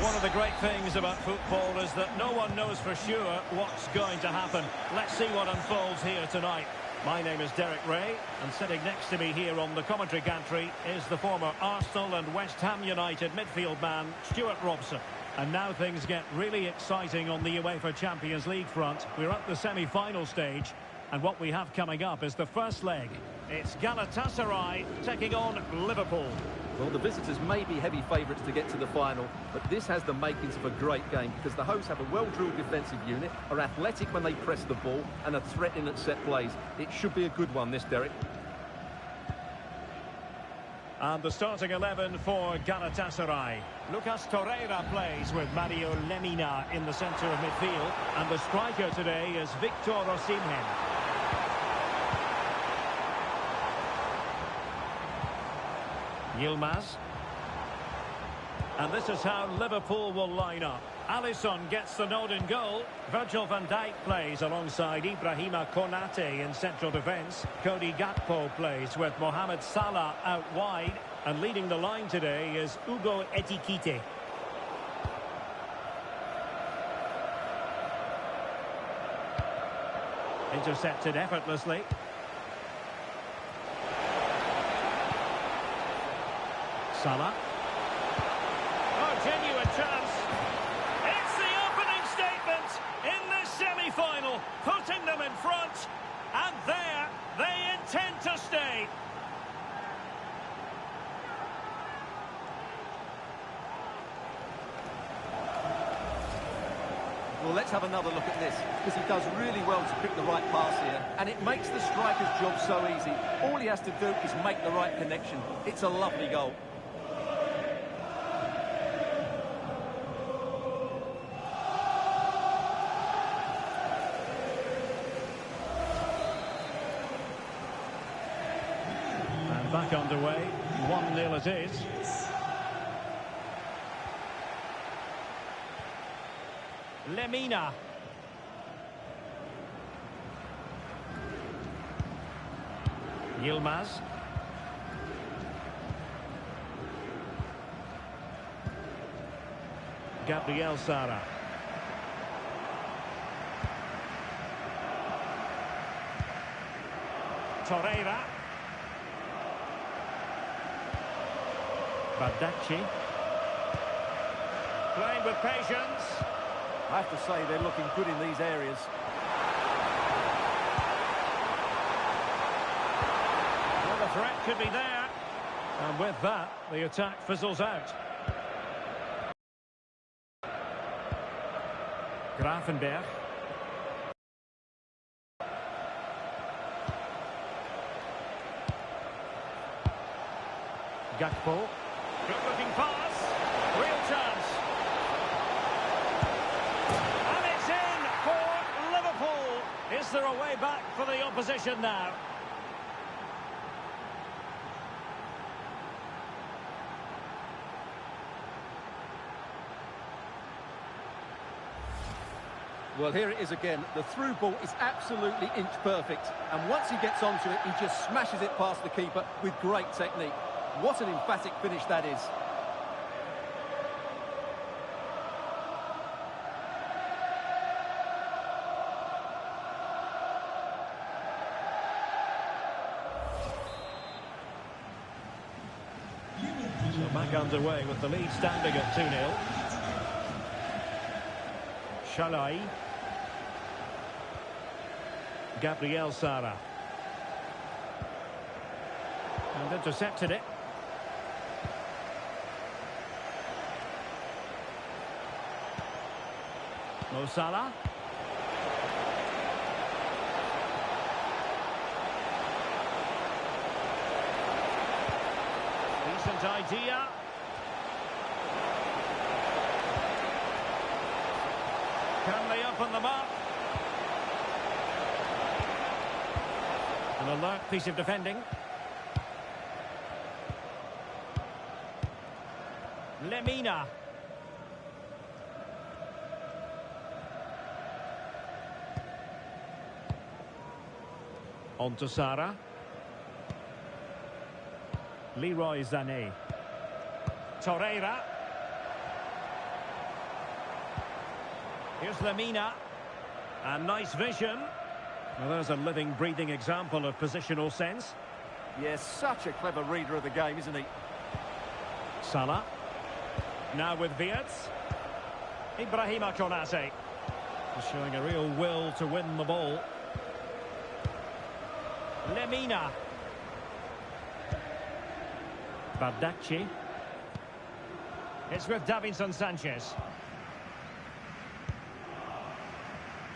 One of the great things about football is that no one knows for sure what's going to happen. Let's see what unfolds here tonight. My name is Derek Ray, and sitting next to me here on the commentary gantry is the former Arsenal and West Ham United midfield man, Stuart Robson. And now things get really exciting on the UEFA Champions League front. We're at the semi-final stage, and what we have coming up is the first leg. It's Galatasaray taking on Liverpool. Well, the visitors may be heavy favourites to get to the final, but this has the makings of a great game because the hosts have a well-drilled defensive unit, are athletic when they press the ball, and are threatening at set plays. It should be a good one, this, Derek. And the starting 11 for Galatasaray. Lucas Torreira plays with Mario Lemina in the centre of midfield. And the striker today is Victor Osimhen. Yilmaz. And this is how Liverpool will line up. Alisson gets the nod in goal. Virgil van Dijk plays alongside Ibrahima Konate in central defence. Cody Gakpo plays with Mohamed Salah out wide. And leading the line today is Ugo Etikite. Intercepted effortlessly. Salah. Oh, genuine chance. It's the opening statement in this semi-final, putting them in front. And there, they intend to stay. Well, let's have another look at this, because he does really well to pick the right pass here, and it makes the striker's job so easy. All he has to do is make the right connection. It's a lovely goal. And back underway, 1-0 it is. Lemina. Yilmaz. Gabriel Sara. Torreira. Bardacci. Playing with patience. I have to say, they're looking good in these areas. Well, the threat could be there. And with that, the attack fizzles out. Grafenberg. Gakpo. Good-looking pass. Real chance. And it's in for Liverpool. Is there a way back for the opposition now? Well, here it is again. The through ball is absolutely inch perfect. And once he gets onto it, he just smashes it past the keeper with great technique. What an emphatic finish that is. So back underway with the lead standing at 2-0. Shalai. Gabriel Sara. And intercepted it. Mo Salah. Decent idea. Can they open them up? An alert piece of defending. Lemina. On to Sara. Leroy Sané. Torreira. Here's Lemina. And nice vision. Well, there's a living, breathing example of positional sense. Yes, such a clever reader of the game, isn't he? Salah. Now with Wirtz. Ibrahima Konate. Showing a real will to win the ball. Lemina. Bardacci. It's with Davinson Sanchez.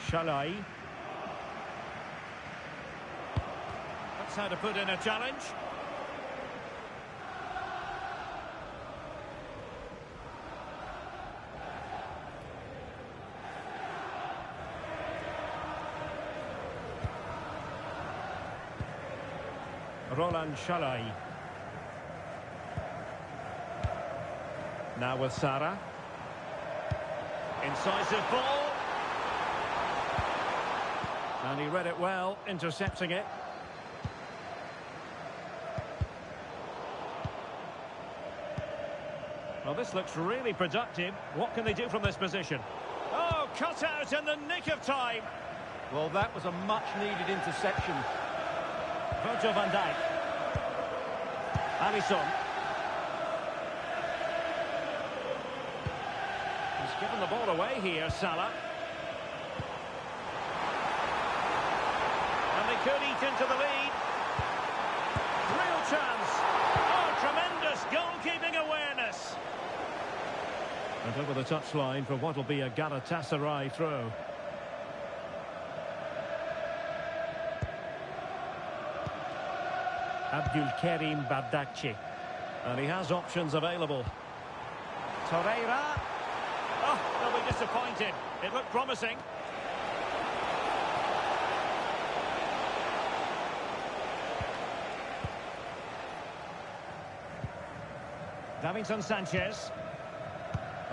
Shalai. That's how to put in a challenge. Roland Shalai. Now with Sarah. Incisive ball. And he read it well, intercepting it. Well, this looks really productive. What can they do from this position? Oh, cut out in the nick of time. Well, that was a much-needed interception. Virgil van Dijk. Alisson. He's given the ball away here, Salah. And they could eat into the lead. Real chance. Oh, tremendous goalkeeping awareness. And over the touchline for what will be a Galatasaray throw. Abdulkarim Bardakci. And he has options available. Torreira. Oh, they'll be disappointed. It looked promising. Davinson Sanchez.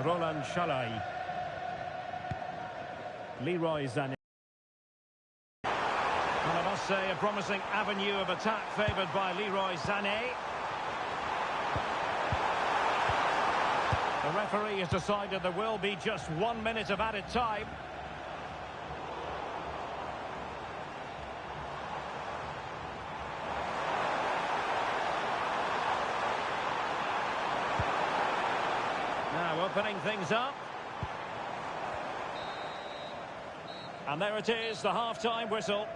Roland Shalai. Leroy Sané. And I must say, a promising avenue of attack favoured by Leroy Sané. The referee has decided there will be just 1 minute of added time. Now opening things up. And there it is, the half-time whistle.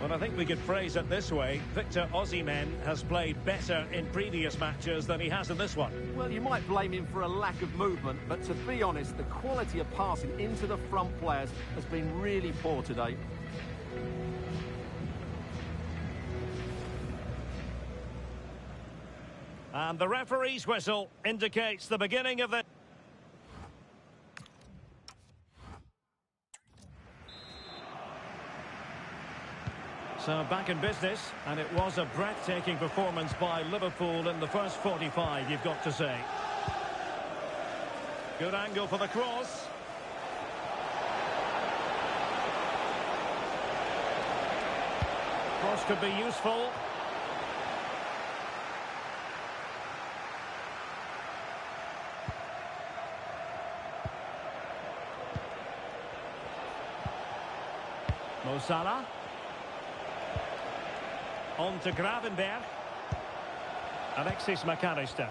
Well, I think we could phrase it this way. Victor Osimhen has played better in previous matches than he has in this one. Well, you might blame him for a lack of movement, but to be honest, the quality of passing into the front players has been really poor today. And the referee's whistle indicates the beginning of the... So back in business, and it was a breathtaking performance by Liverpool in the first 45, you've got to say. Good angle for the cross. Cross could be useful. Mo Salah. On to Gravenberg. Alexis McAllister.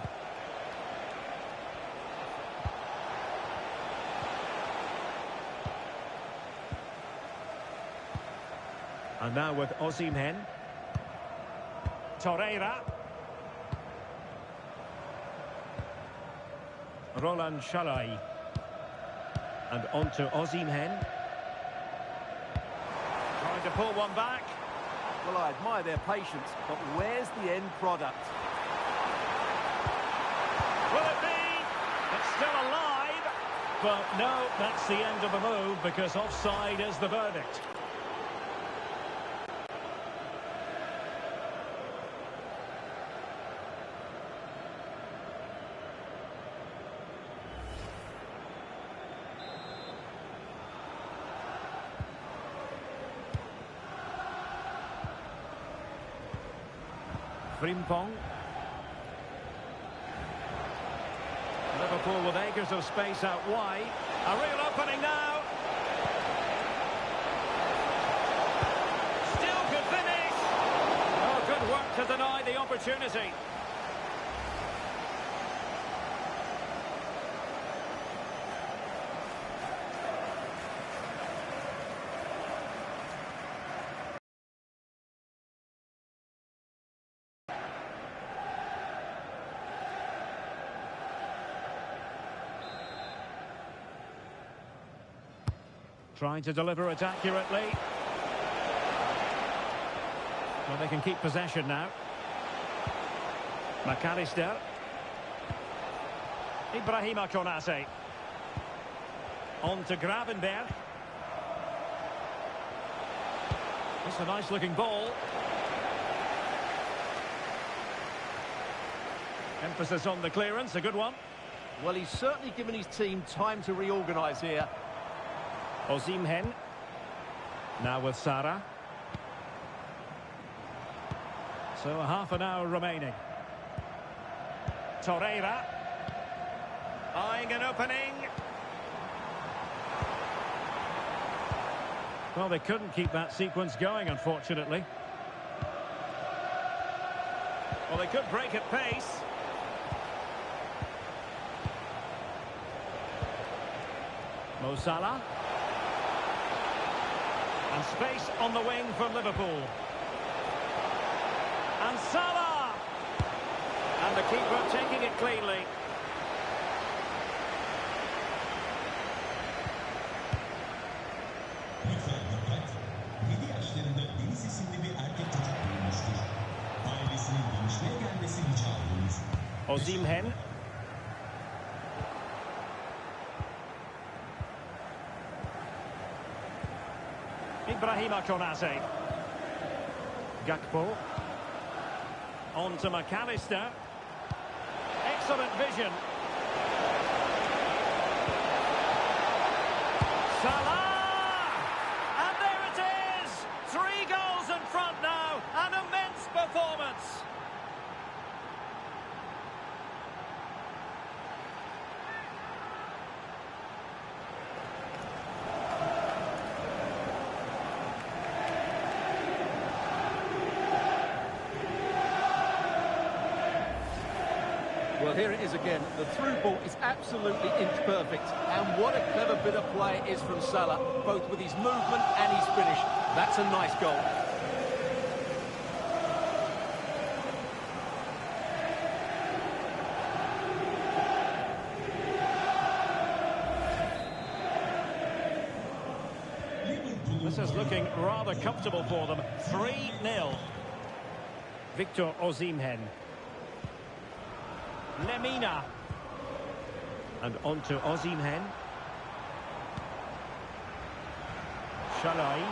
And now with Osimhen. Torreira. Roland Shalai. And on to Osimhen. Trying to pull one back. Well, I admire their patience, but where's the end product? Will it be? It's still alive. But no, that's the end of the move because offside is the verdict. Frimpong. Liverpool with acres of space out wide. A real opening now. Still could finish. Oh, good work to deny the opportunity. Trying to deliver it accurately. Well, they can keep possession now. McAllister. Ibrahima Konate. On to Gravenberg. It's a nice-looking ball. Emphasis on the clearance, a good one. Well, he's certainly given his team time to reorganise here. Osimhen. Now with Sara. So half an hour remaining. Torreira. Eyeing an opening. Well, they couldn't keep that sequence going, unfortunately. Well, they could break at pace. Mo Salah. And space on the wing for Liverpool. And Salah! And the keeper taking it cleanly. Osimhen. Ibrahima Konate. Gakpo. On to McAllister. Excellent vision. Salah! And there it is! 3 goals in front now. An immense performance. Well, here it is again. The through ball is absolutely inch perfect. And what a clever bit of play it is from Salah, both with his movement and his finish. That's a nice goal. This is looking rather comfortable for them. 3-0. Victor Osimhen. Lemina. And on to Osimhen. Shalai.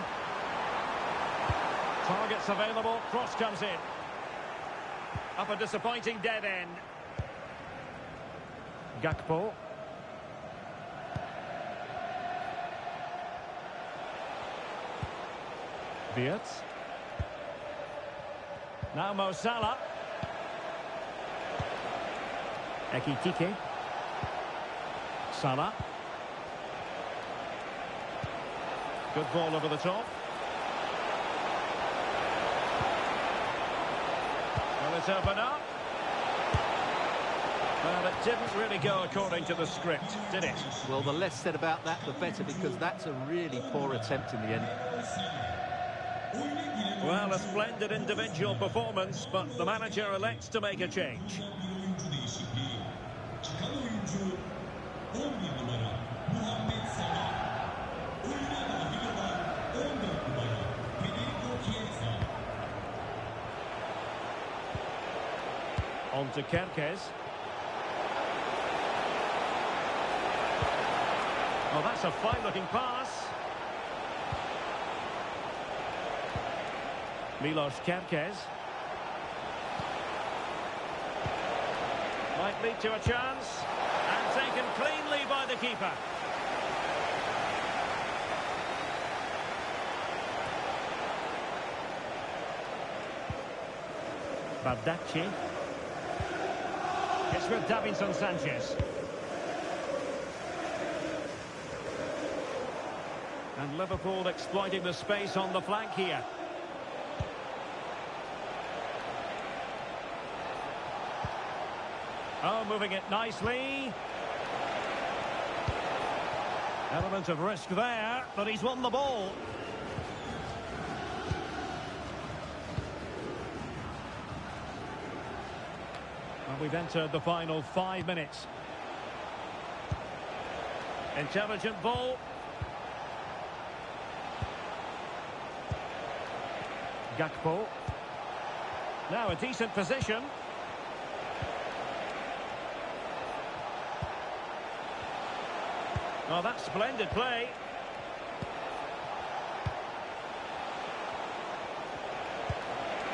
Targets available. Cross comes in. Up a disappointing dead end. Gakpo. Wirtz. Now Mo Salah. Ekitike. Salah. Good ball over the top. Well, it's open up. Well, it didn't really go according to the script, did it? Well, the less said about that, the better, because that's a really poor attempt in the end. Well, a splendid individual performance, but the manager elects to make a change. On to Kerkez. Oh, that's a fine-looking pass. Milos Kerkez. Might lead to a chance. And taken cleanly by the keeper. Baldacci. It's with Davinson Sanchez. And Liverpool exploiting the space on the flank here. Oh, moving it nicely. Element of risk there, but he's won the ball. And we've entered the final 5 minutes. Intelligent ball. Gakpo. Now a decent position. Well, that's splendid play.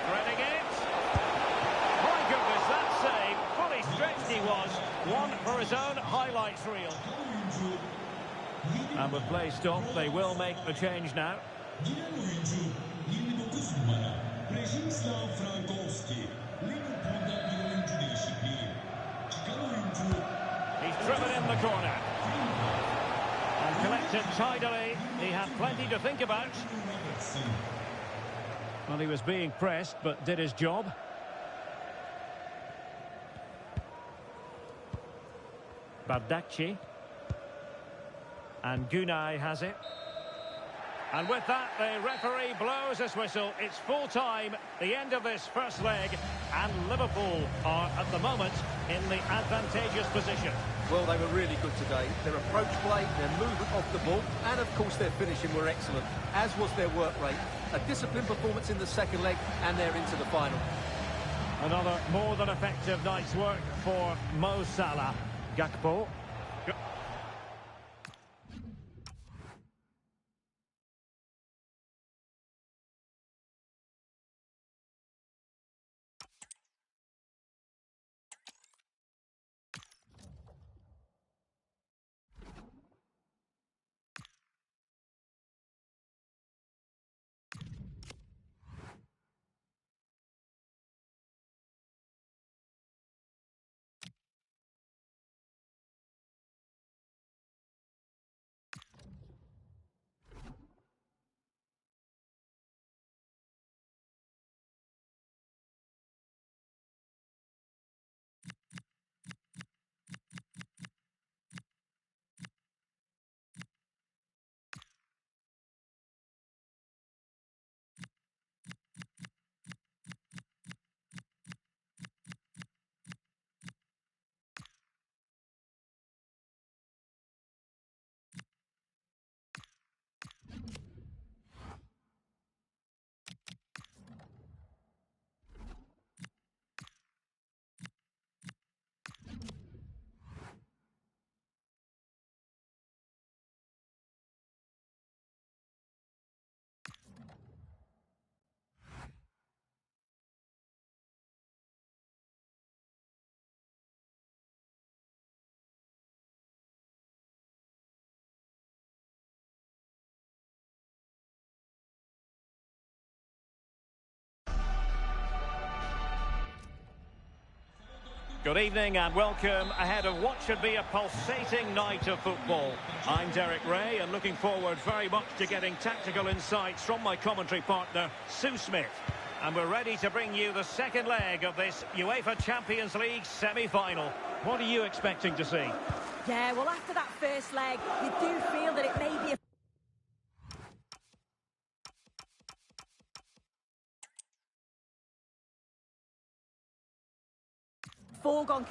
Threading it. My goodness, that save. Fully stretched he was. One for his own highlights reel. And with play stopped, they will make the change now. He's driven in the corner. And collected tidily. He had plenty to think about. Well, he was being pressed, but did his job. Bardacci. And Gunai has it. And with that, the referee blows his whistle. It's full time, the end of this first leg, and Liverpool are, at the moment, in the advantageous position. Well, they were really good today. Their approach play, their movement off the ball, and of course their finishing were excellent, as was their work rate. A disciplined performance in the second leg, and they're into the final. Another more than effective night's work for Mo Salah. Gakpo. Good evening and welcome ahead of what should be a pulsating night of football. I'm Derek Ray and looking forward very much to getting tactical insights from my commentary partner, Sue Smith. And we're ready to bring you the second leg of this UEFA Champions League semi-final. What are you expecting to see? Yeah, well, after that first leg, you do feel that it may be a foregone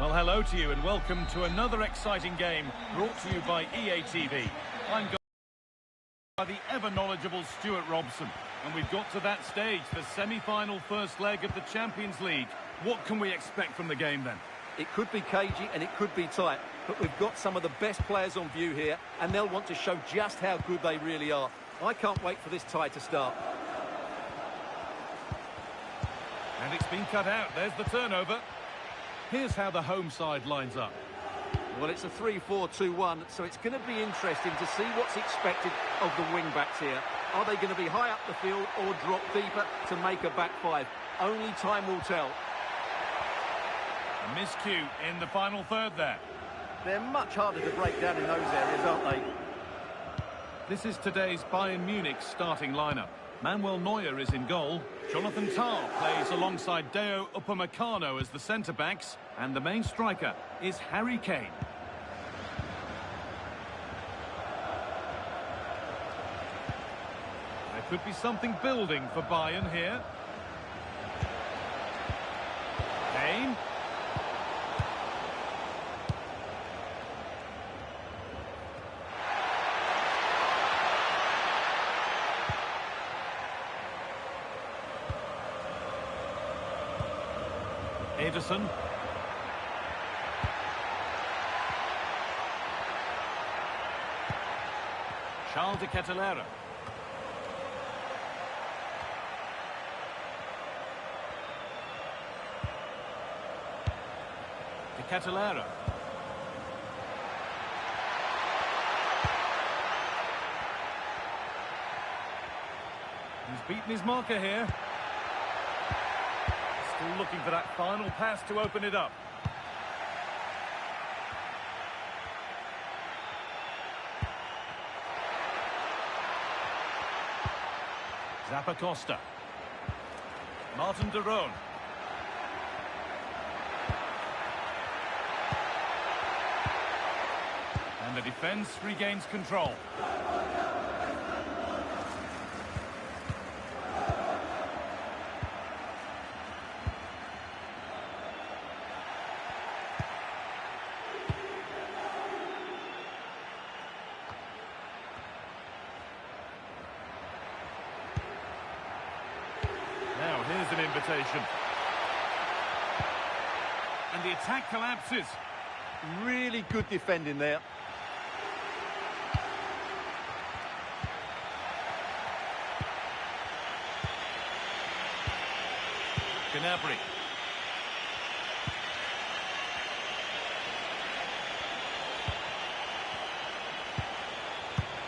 Well, hello to you and welcome to another exciting game brought to you by EA TV. I'm by the ever-knowledgeable Stuart Robson. And we've got to that stage, the semi-final first leg of the Champions League. What can we expect from the game then? It could be cagey and it could be tight, but we've got some of the best players on view here, and they'll want to show just how good they really are. I can't wait for this tie to start. And it's been cut out. There's the turnover. Here's how the home side lines up. Well, it's a 3-4-2-1, so it's going to be interesting to see what's expected of the wing-backs here. Are they going to be high up the field or drop deeper to make a back five? Only time will tell. A miscue in the final third there. They're much harder to break down in those areas, aren't they? This is today's Bayern Munich starting lineup. Manuel Neuer is in goal. Jonathan Tah plays alongside Deo Upamecano as the centre-backs. And the main striker is Harry Kane. There could be something building for Bayern here. Kane. Ederson. Charles de Ketelaere. De Ketelaere. He's beaten his marker here. Still looking for that final pass to open it up. Zappacosta. Martin de Roon. And the defence regains control. Now, here's an invitation. And the attack collapses. Really good defending there. Gnabry.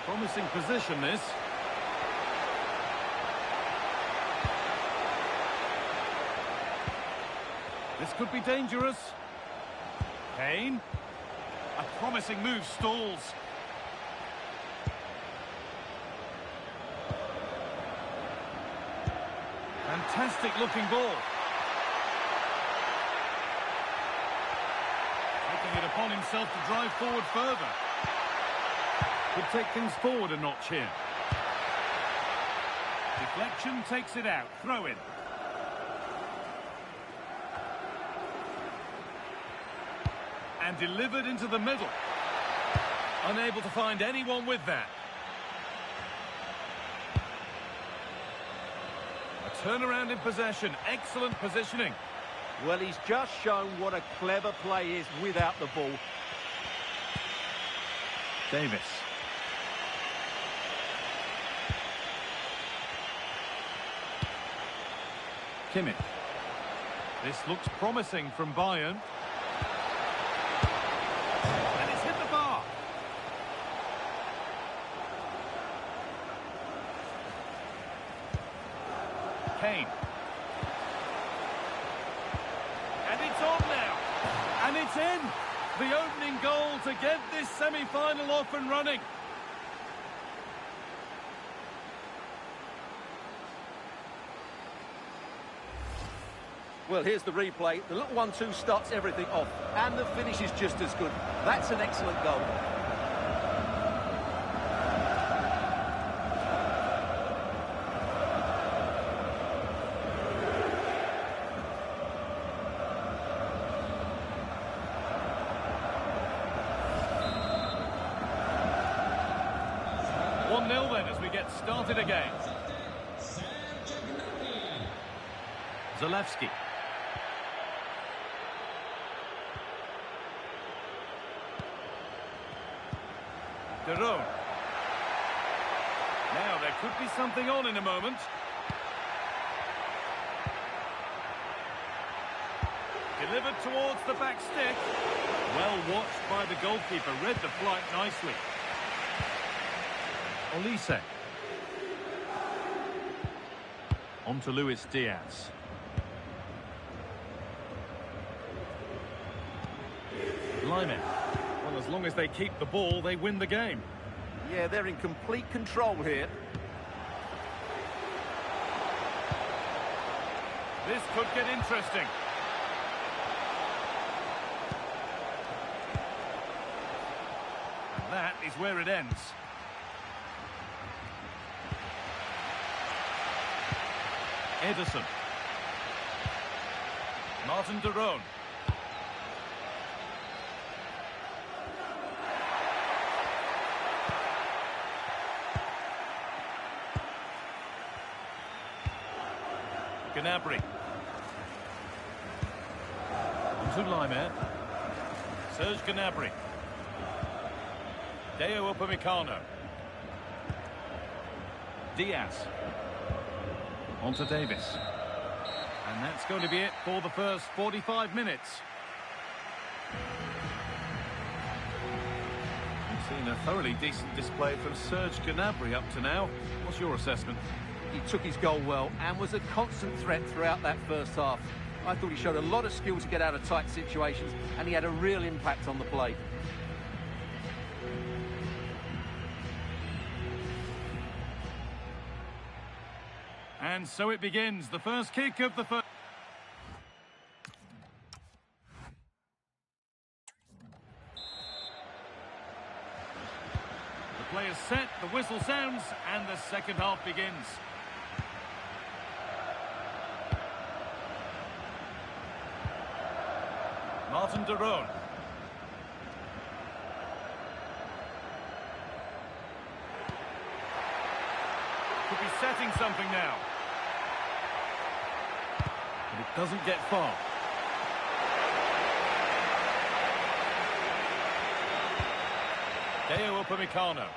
Promising position, this. This could be dangerous. Kane. A promising move stalls. Fantastic looking ball. Taking it upon himself to drive forward further. Could take things forward a notch here. Deflection takes it out. Throw in. And delivered into the middle. Unable to find anyone with that. A turnaround in possession. Excellent positioning. Well, he's just shown what a clever play is without the ball. Davis. Kimmich. This looks promising from Bayern. And it's hit the bar. Kane. And it's on now. And it's in. The opening goal to get this semi-final off and running. Well, here's the replay. The little 1-2 starts everything off, and the finish is just as good. That's an excellent goal. 1-0 then as we get started again. Zalewski. De Roon. Now there could be something on in a moment. Delivered towards the back stick. Well watched by the goalkeeper, read the flight nicely. Olise. On to Luis Diaz. Lyman. Well, as long as they keep the ball, they win the game. Yeah, they're in complete control here. This could get interesting. And that is where it ends. Ederson. Martin de Roon. Gnabry. On to Lyman. Serge Gnabry. Deo Upamecano. Diaz. On to Davis. And that's going to be it for the first 45 minutes. We've seen a thoroughly decent display from Serge Gnabry up to now. What's your assessment? He took his goal well and was a constant threat throughout that first half. I thought he showed a lot of skill to get out of tight situations, and he had a real impact on the play. And so it begins, the first kick of the first. The play is set, the whistle sounds, and the second half begins. Martin de Roon. Could be setting something now. But it doesn't get far. Deo Upamecano.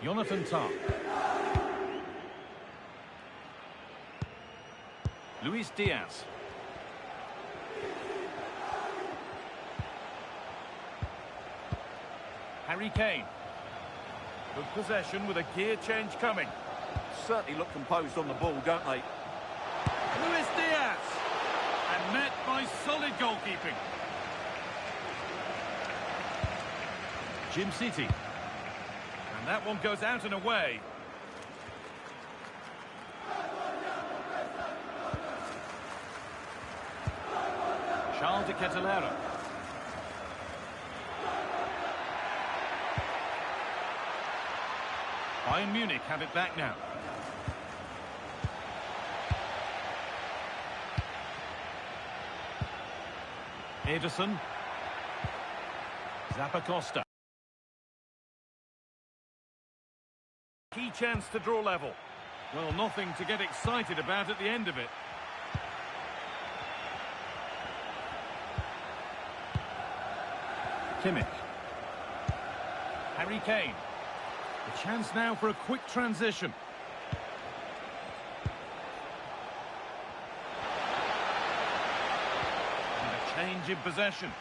Jonathan Tah. Luis Diaz. Harry Kane. Good possession with a gear change coming. Certainly look composed on the ball, don't they? Luis Diaz. And met by solid goalkeeping. Jim City. And that one goes out and away. Charles de Ketelaere. Bayern Munich have it back now. Ederson. Zappacosta. Key chance to draw level. Well, nothing to get excited about at the end of it. Kimmich. Harry Kane. A chance now for a quick transition. And a change in possession.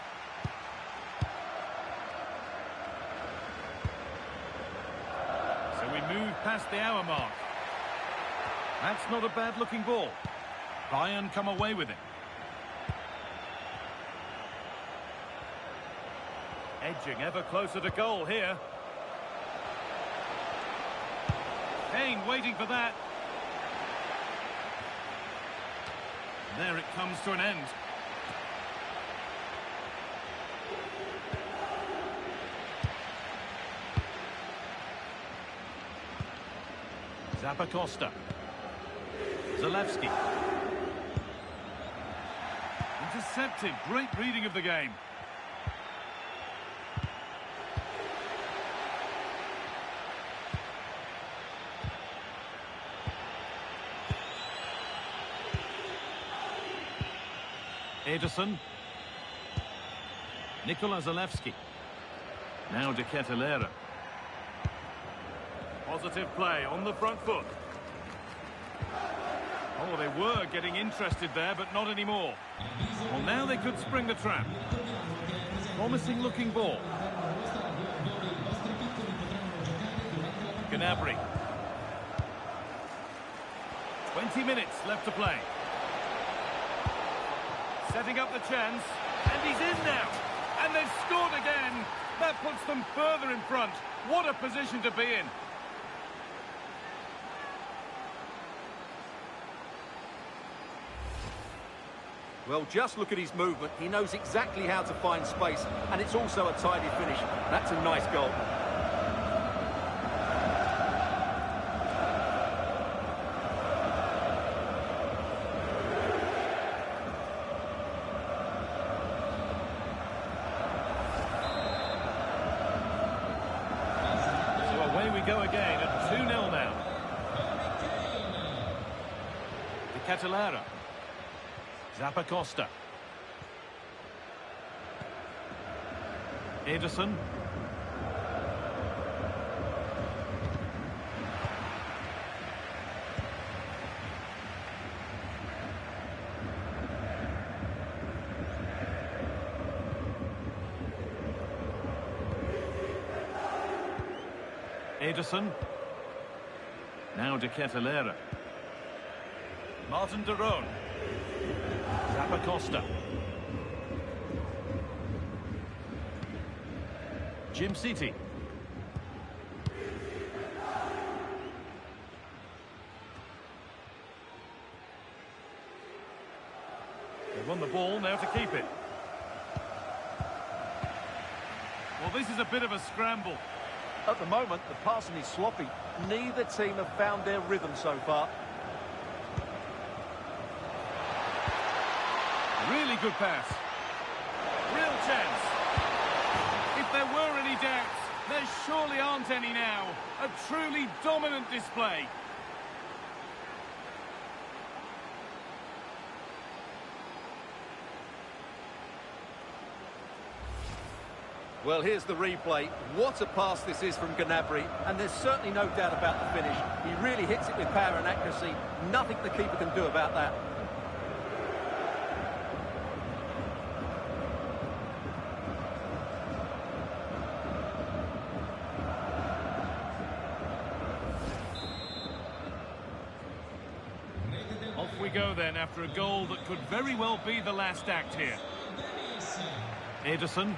So we move past the hour mark. That's not a bad looking ball. Bayern come away with it. Edging ever closer to goal here. Kane waiting for that. There it comes to an end. Zappacosta. Zalewski. Intercepted. Great reading of the game. Ederson. Nikola Zalewski. Now De Ketelaere. Positive play on the front foot. Oh, they were getting interested there, but not anymore. Well, now they could spring the trap. Promising looking ball. Gnabry. 20 minutes left to play. Setting up the chance, and he's in now. And they've scored again. That puts them further in front. What a position to be in. Well, just look at his movement. He knows exactly how to find space, and it's also a tidy finish. That's a nice goal. So away we go again at 2-0 now. De Ketelaere. Zappacosta. Ederson. Ederson. Now De Ketelaere. Martin de Roon. Zappacosta. Jim City. They won the ball, now to keep it. Well, this is a bit of a scramble. At the moment, the passing is sloppy. Neither team have found their rhythm so far. Really good pass. Real chance. If there were any doubts, there surely aren't any now. A truly dominant display. Well, here's the replay. What a pass this is from Gnabry, and there's certainly no doubt about the finish. He really hits it with power and accuracy. Nothing the keeper can do about that. Off we go then after a goal that could very well be the last act here. Ederson.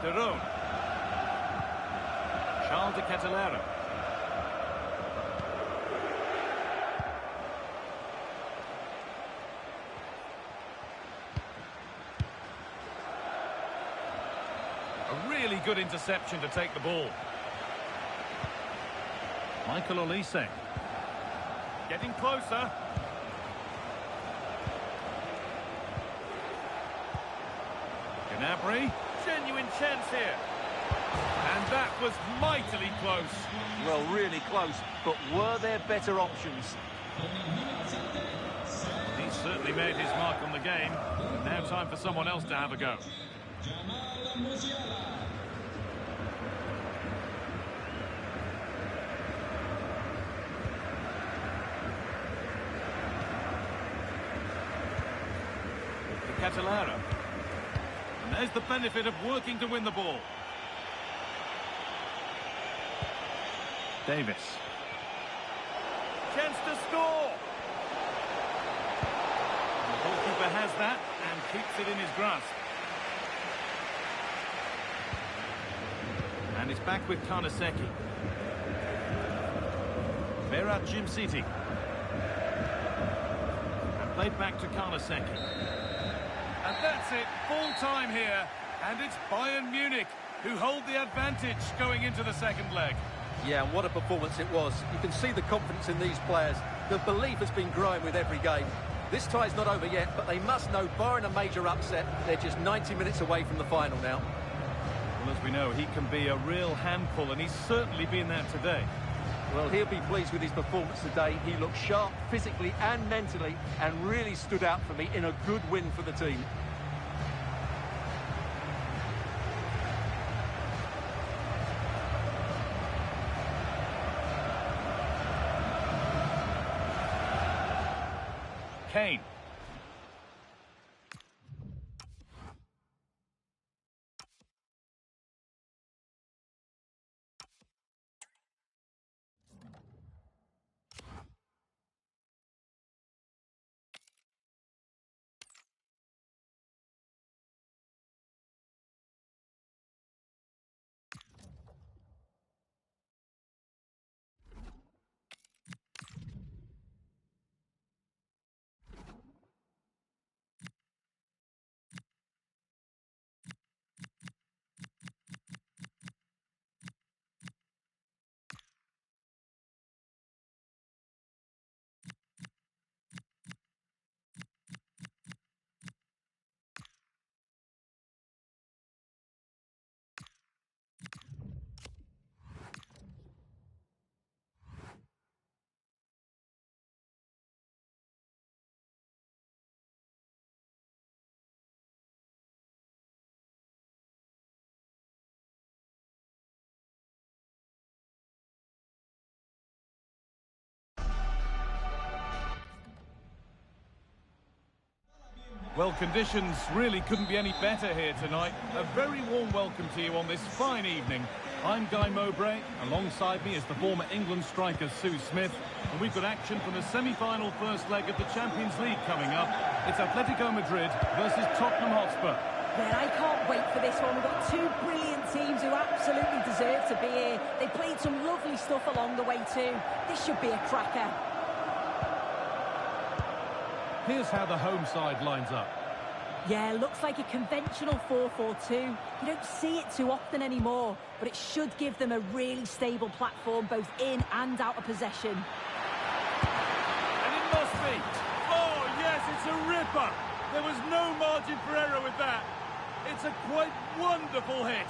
De Roon. Charles De Ketelaere. A really good interception to take the ball. Michael Olise. Getting closer. Gnabry. Genuine chance here. And that was mightily close. Well, really close, but were there better options? He's certainly made his mark on the game. Now time for someone else to have a go. De Ketelaere. And there's the benefit of working to win the ball. Davis. Chance to score. The goalkeeper has that and keeps it in his grasp. And it's back with Karnaseki. Berat Jim City. And played back to Karnaseki. And that's it, full time here. And it's Bayern Munich who hold the advantage going into the second leg. Yeah, and what a performance it was. You can see the confidence in these players. The belief has been growing with every game. This tie's not over yet, but they must know, barring a major upset, they're just 90 minutes away from the final now. Well, as we know, he can be a real handful, and he's certainly been that today. Well, he'll be pleased with his performance today. He looked sharp physically and mentally and really stood out for me in a good win for the team. Kane. Well, conditions really couldn't be any better here tonight. A very warm welcome to you on this fine evening. I'm Guy Mowbray. Alongside me is the former England striker Sue Smith. And we've got action from the semi-final first leg of the Champions League coming up. It's Atletico Madrid versus Tottenham Hotspur. Yeah, I can't wait for this one. We've got two brilliant teams who absolutely deserve to be here. They played some lovely stuff along the way too. This should be a cracker. Here's how the home side lines up. Yeah, looks like a conventional 4-4-2. You don't see it too often anymore, but it should give them a really stable platform both in and out of possession. And it must be. Oh, yes, it's a ripper. There was no margin for error with that. It's a quite wonderful hit.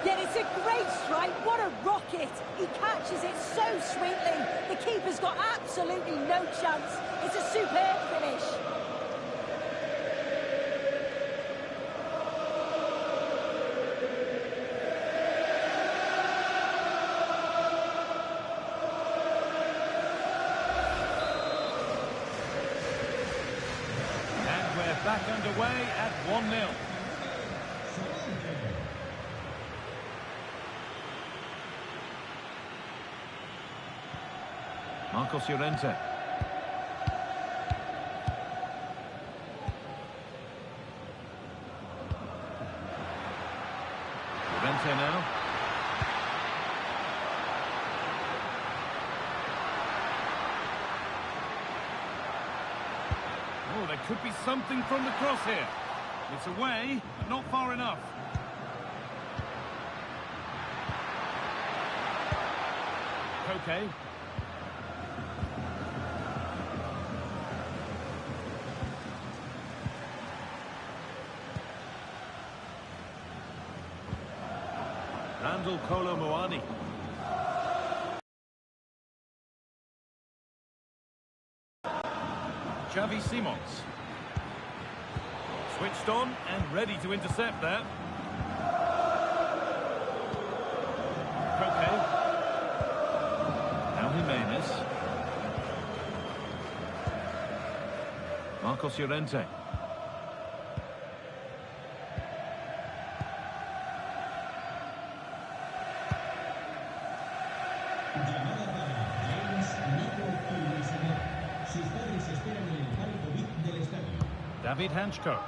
Yeah, it's a great strike. What a rocket. He catches it so sweetly. The keeper's got absolutely no chance. It's a superb finish. And we're back underway at 1-0. Marcos Llorente. Llorente now. Oh, there could be something from the cross here. It's away, but not far enough. Okay. Randall Kolo Muani. Xavi Simons. Switched on and ready to intercept that. Koke. Now Jimenez. Marcos Llorente. David Hanchko.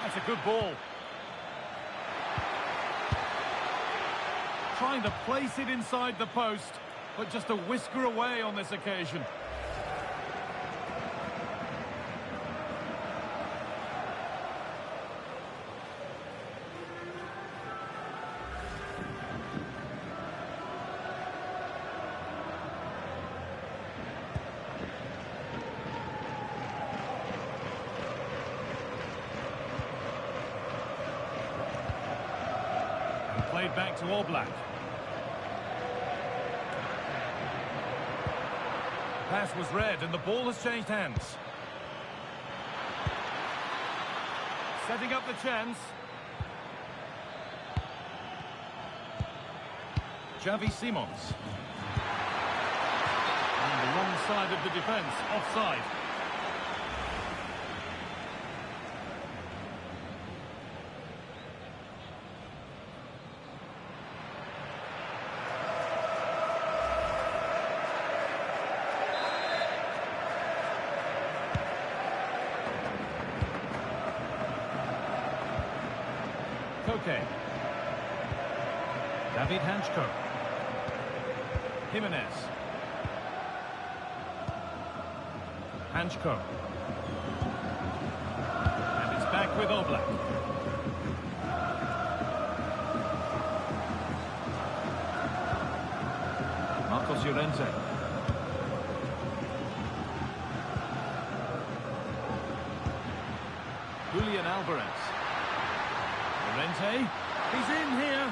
That's a good ball. Trying to place it inside the post, but just a whisker away on this occasion. Played back to Oblak. Pass was read and the ball has changed hands. Setting up the chance. Xavi Simons. On the wrong side of the defence, offside. Koke. David Hanchko. Jimenez. Hanchko. And it's back with Oblak. Marcos Llorente. Julian Alvarez. Llorente. He's in here.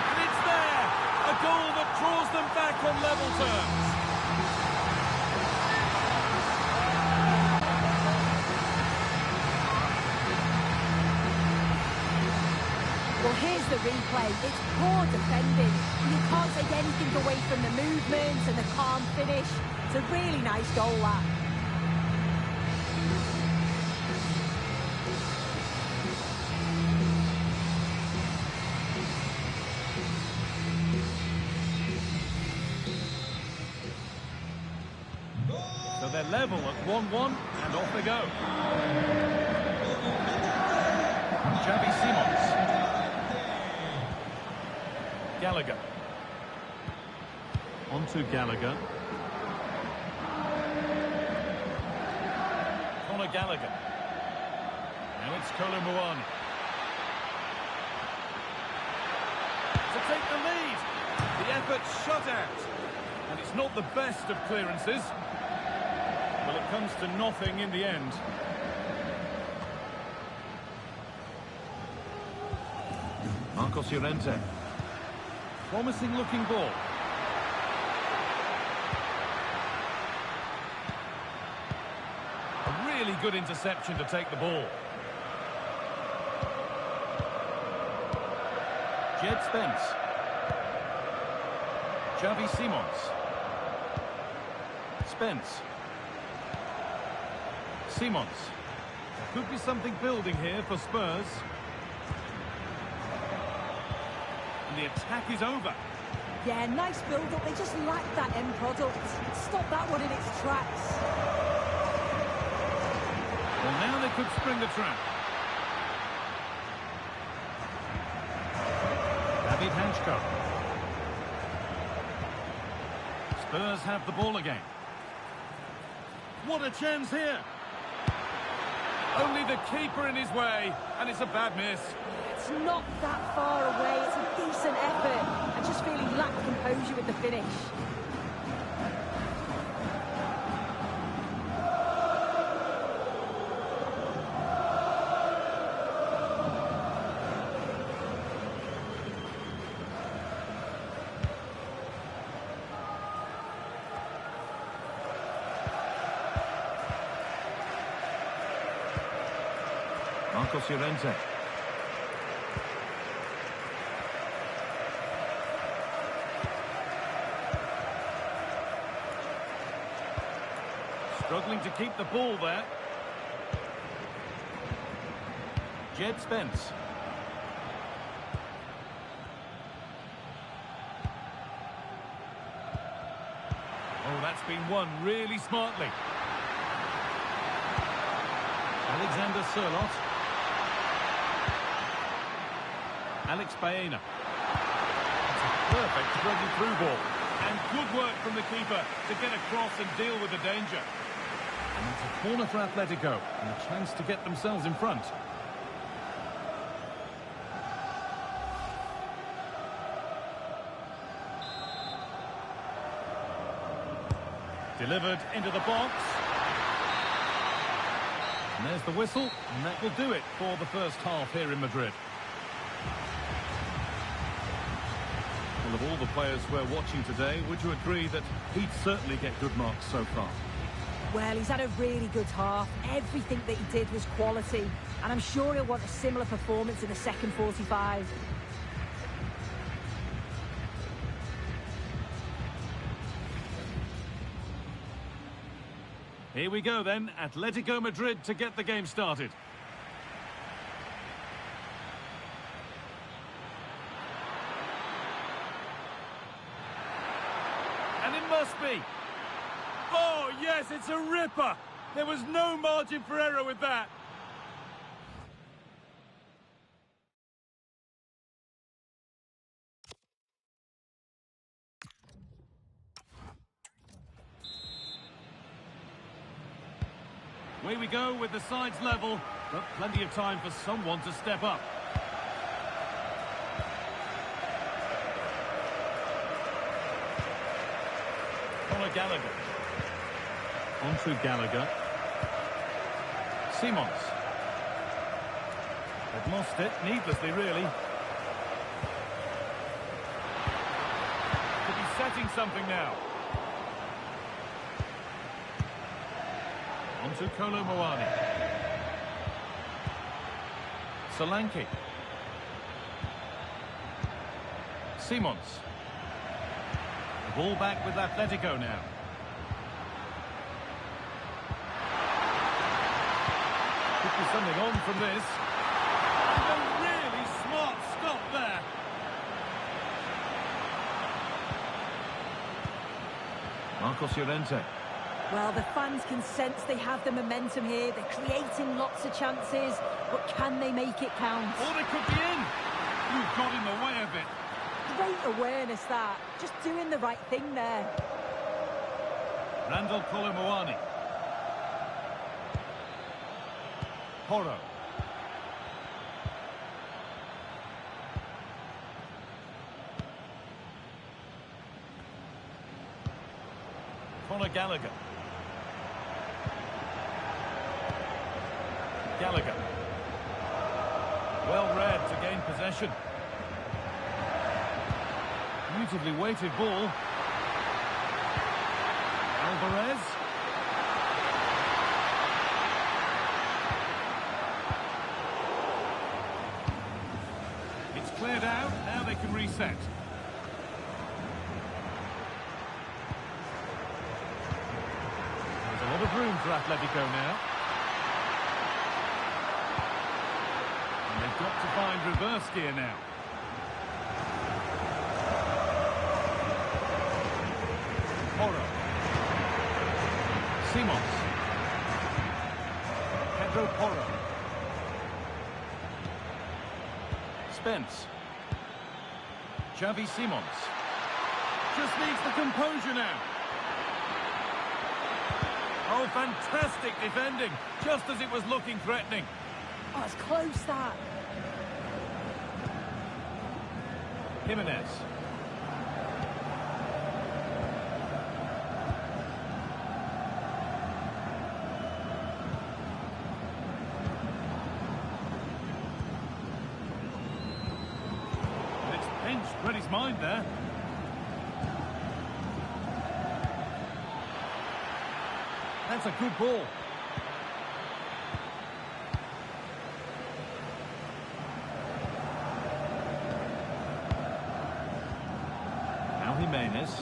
And it's there. A goal that draws them back on level terms. Well, here's the replay. It's poor defending. You can't take anything away from the movement and the calm finish. It's a really nice goal, that. So they're level at 1-1, and off they go. Xavi Simons. Gallagher. On to Gallagher. Conor Gallagher. Now it's Kolo Muani. To take the lead. The effort shut out. And it's not the best of clearances. Well, it comes to nothing in the end. Marcos Llorente. Promising looking ball. A really good interception to take the ball. Jed Spence. Xavi Simons. Spence. Simons. There could be something building here for Spurs. And the attack is over. Yeah, nice build-up. They just lack that end product. Stop that one in its tracks. Well, now they could spring the trap. David Hanchko. Spurs have the ball again. What a chance here. Only the keeper in his way, and it's a bad miss. It's not that far away. It's a decent effort. I just feel he lacked composure with the finish. Marcos Llorente. Struggling to keep the ball there. Jed Spence. Oh, that's been won really smartly. Alexander Sørloth. Alex Baena. It's a perfect threaded through ball. And good work from the keeper to get across and deal with the danger. And it's a corner for Atletico and a chance to get themselves in front. Delivered into the box. And there's the whistle, and that will do it for the first half here in Madrid. Well, of all the players we're watching today, would you agree that he'd certainly get good marks so far? Well, he's had a really good half. Everything that he did was quality. And I'm sure he'll want a similar performance in the second 45. Here we go then, Atletico Madrid to get the game started. And it must be. Oh, yes, it's a ripper. There was no margin for error with that. Away we go with the sides level, but plenty of time for someone to step up. Conor Gallagher. On to Gallagher. Simons. They've lost it, needlessly really. Could be setting something now. On to Kolo Muani. Solanke. Simons. The ball back with Atletico now. Could be something on from this. And a really smart stop there. Marcos Llorente. Well, the fans can sense they have the momentum here. They're creating lots of chances, but can they make it count? Oh, they could be in. You've got in the way of it. Great awareness, that. Just doing the right thing there. Randall Kolo Muani. Porro. Conor Gallagher. Gallagher. Well read to gain possession. Beautifully weighted ball. Alvarez. It's cleared out. Now they can reset. There's a lot of room for Atletico now. And they've got to find reverse gear now. Porro. Simons. Pedro Porro. Spence. Xavi Simons. Just needs the composure now. Oh, fantastic defending, just as it was looking threatening. Oh, it's close, that. Jimenez. And it's pinched, read his mind there. That's a good ball. Now Jimenez.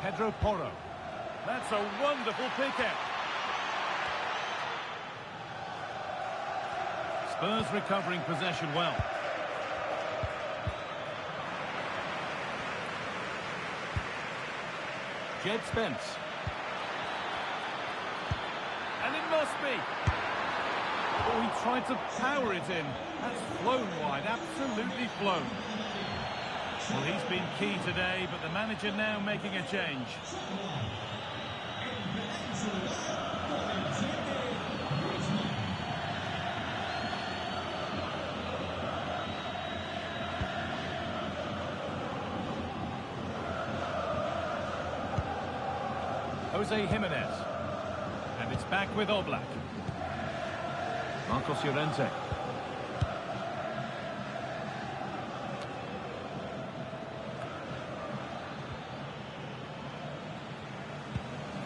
Pedro Porro. That's a wonderful pick-out. Spurs recovering possession well. Jed Spence. And it must be. Oh, he tried to power it in. That's flown wide, absolutely flown. Well, he's been key today, but the manager now making a change. Jose Jimenez. back with Oblak. Marcos Llorente.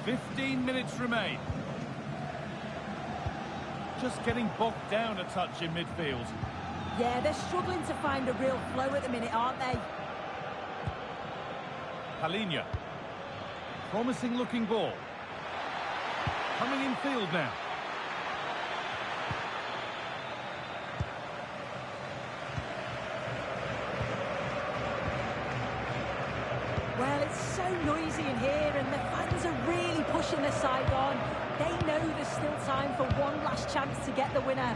"15 minutes remain." Just getting bogged down a touch in midfield. Yeah, they're struggling to find a real flow at the minute, aren't they? Palinha. Promising looking ball. Coming in field now. Well, it's so noisy in here and the fans are really pushing their side on. They know there's still time for one last chance to get the winner.